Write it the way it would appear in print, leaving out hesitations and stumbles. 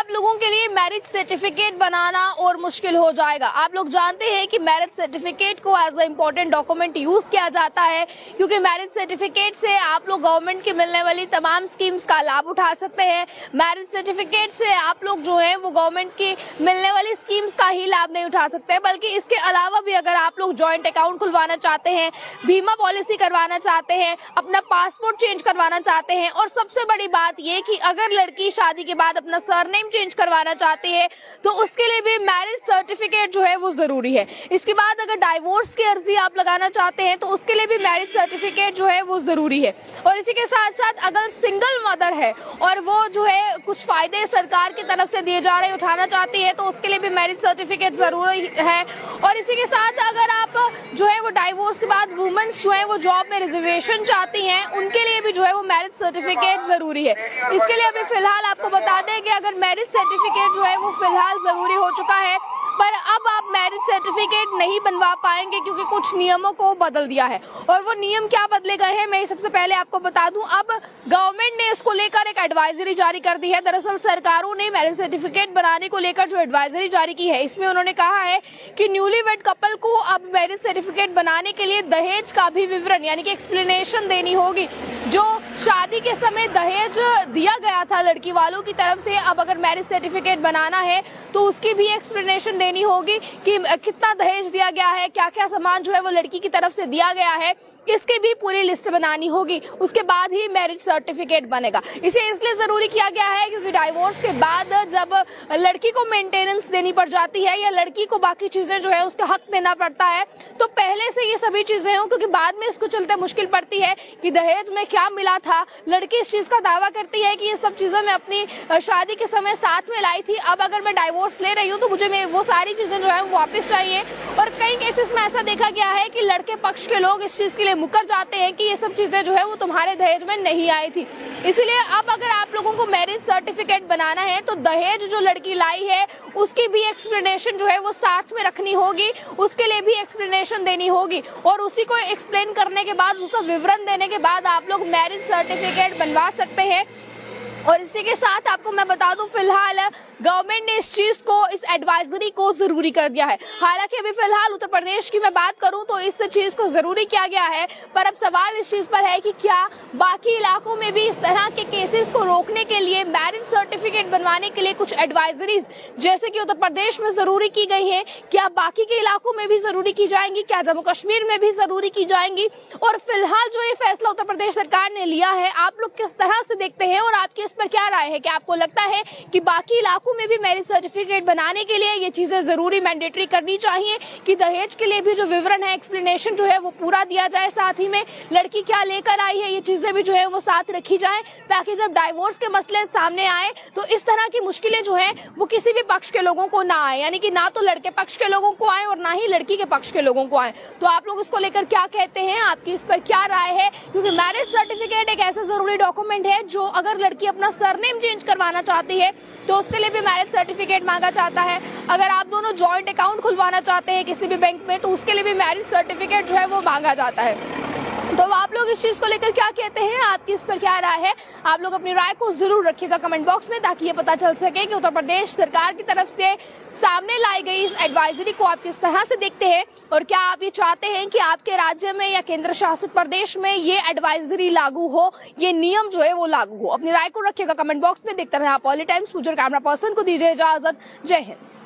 लोगों के लिए मैरिज सर्टिफिकेट बनाना और मुश्किल हो जाएगा। आप लोग जानते हैं कि मैरिज सर्टिफिकेट को as a important document use किया जाता है, क्योंकि मैरिज सर्टिफिकेट से आप लोग गवर्नमेंट की मिलने वाली तमाम स्कीम्स का लाभ उठा सकते हैं। मैरिज सर्टिफिकेट से आप लोग जो है वो गवर्नमेंट की मिलने वाली स्कीम्स का ही लाभ नहीं उठा सकते, बल्कि इसके अलावा भी अगर आप लोग जॉइंट अकाउंट खुलवाना चाहते हैं, बीमा पॉलिसी करवाना चाहते हैं, अपना पासपोर्ट चेंज करवाना चाहते हैं, और सबसे बड़ी बात ये कि अगर लड़की शादी के बाद अपना सरनेम चेंज करवाना चाहती है तो उसके लिए भी मैरिज सर्टिफिकेट जो है वो जरूरी है। इसके बाद अगर डाइवोर्स की अर्जी आप लगाना चाहते हैं तो उसके लिए भी मैरिज सर्टिफिकेट जो है वो जरूरी है। और इसी के साथ साथ अगर सिंगल मदर है और वो जो है कुछ फायदे सरकार की तरफ से दिए जा रहे उठाना चाहती है तो उसके लिए भी मैरिज सर्टिफिकेट जरूरी है। और इसी के साथ अगर आप जो है वो डाइवोर्स के बाद वुमेन्स जो है वो जॉब में रिजर्वेशन चाहती हैं, उनके लिए भी जो है वो मैरिज सर्टिफिकेट जरूरी है। इसके लिए अभी फिलहाल आपको बता दें कि अगर मैरिज सर्टिफिकेट जो है वो फिलहाल जरूरी हो चुका है, पर अब आप मैरिज सर्टिफिकेट नहीं बनवा पाएंगे क्योंकि कुछ नियमों को बदल दिया है। और वो नियम क्या बदले गए हैं मैं सबसे पहले आपको बता दूं। अब गवर्नमेंट ने इसको लेकर एक एडवाइजरी जारी कर दी है। दरअसल सरकारों ने मैरिज सर्टिफिकेट बनाने को लेकर जो एडवाइजरी जारी की है, इसमें उन्होंने कहा है कि न्यूली वेड कपल को अब मैरिज सर्टिफिकेट बनाने के लिए दहेज का भी विवरण यानी कि एक्सप्लेनेशन देनी होगी। जो शादी के समय दहेज दिया गया था लड़की वालों की तरफ से, अब अगर मैरिज सर्टिफिकेट बनाना है तो उसकी भी एक्सप्लेनेशन देनी होगी कि कितना दहेज दिया गया है, क्या क्या सामान जो है वो लड़की की तरफ से दिया गया है, इसकी भी पूरी लिस्ट बनानी होगी। उसके बाद ही मैरिज सर्टिफिकेट बनेगा। इसे इसलिए जरूरी किया गया है क्योंकि डाइवोर्स के बाद जब लड़की को मेंटेनेंस देनी पड़ जाती है या लड़की को बाकी चीजें जो है उसका हक देना पड़ता है, तो पहले से ये सभी चीजें हो, क्योंकि बाद में इसको चलते मुश्किल पड़ती है कि दहेज में क्या मिला था। लड़की इस चीज का दावा करती है कि ये सब चीजें मैं अपनी शादी के समय साथ में लाई थी, अब अगर मैं डाइवोर्स ले रही हूँ तो मुझे वो सारी चीजें जो है वापस चाहिए। और कई केसेस में ऐसा देखा गया है कि लड़के पक्ष के लोग इस चीज के लिए मुकर जाते हैं कि ये सब चीजें जो है वो तुम्हारे दहेज में नहीं आई थी। इसलिए अब अगर आप लोगों को मैरिज सर्टिफिकेट बनाना है तो दहेज जो लड़की लाई है उसकी भी एक्सप्लेनेशन जो है वो साथ में रखनी होगी, उसके लिए भी एक्सप्लेनेशन देनी होगी। और उसी को एक्सप्लेन करने के बाद, उसका विवरण देने के बाद आप लोग मैरिज सर्टिफिकेट बनवा सकते हैं। और इसी के साथ आपको मैं बता दूं, फिलहाल गवर्नमेंट ने इस चीज को, इस एडवाइजरी को जरूरी कर दिया है। हालांकि अभी फिलहाल उत्तर प्रदेश की मैं बात करूं तो इस चीज को जरूरी किया गया है, पर अब सवाल इस चीज पर है कि क्या बाकी इलाकों में भी इस तरह के केसेस को रोकने के लिए, मैरिज सर्टिफिकेट बनवाने के लिए कुछ एडवाइजरीज जैसे कि उत्तर प्रदेश में जरूरी की गई है, क्या बाकी के इलाकों में भी जरूरी की जाएंगी, क्या जम्मू कश्मीर में भी जरूरी की जाएंगी। और फिलहाल जो ये फैसला उत्तर प्रदेश सरकार ने लिया है, आप लोग किस तरह से देखते हैं और आपकी इस पर क्या राय है? क्या आपको लगता है कि बाकी इलाकों में भी मैरिज सर्टिफिकेट बनाने के लिए ये चीजें जरूरी मैंडेटरी करनी चाहिए कि दहेज के लिए भी जो विवरण है, एक्सप्लेनेशन जो है वो पूरा दिया जाए, साथ ही में लड़की क्या लेकर आई है ये चीजें भी जो है वो साथ रखी जाए, ताकि जब डाइवोर्स के मसले सामने आए तो इस तरह की मुश्किलें जो है वो किसी भी पक्ष के लोगों को ना आए, यानी कि ना तो लड़के पक्ष के लोगों को आए और ना ही लड़की के पक्ष के लोगों को आए। तो आप लोग इसको लेकर क्या कहते हैं, आपकी इस पर क्या राय है? क्योंकि मैरिज सर्टिफिकेट एक ऐसा जरूरी डॉक्यूमेंट है जो अगर लड़की अपना सरनेम चेंज करवाना चाहती है तो उसके लिए भी मैरिज सर्टिफिकेट मांगा जाता है। अगर आप दोनों जॉइंट अकाउंट खुलवाना चाहते हैं किसी भी बैंक में तो उसके लिए भी मैरिज सर्टिफिकेट जो है वो मांगा जाता है। तो आप लोग इस चीज को लेकर क्या कहते हैं, आपकी इस पर क्या राय है? आप लोग अपनी राय को जरूर रखिएगा कमेंट बॉक्स में, ताकि ये पता चल सके कि उत्तर प्रदेश सरकार की तरफ से सामने लाई गई इस एडवाइजरी को आप किस तरह से देखते हैं, और क्या आप ये चाहते हैं कि आपके राज्य में या केंद्र शासित प्रदेश में ये एडवाइजरी लागू हो, ये नियम जो है वो लागू हो। अपनी राय को रखिएगा कमेंट बॉक्स में। देखते रहे आप पॉलिटाइम्स। कैमरा पर्सन को दीजिए इजाजत। जय हिंद।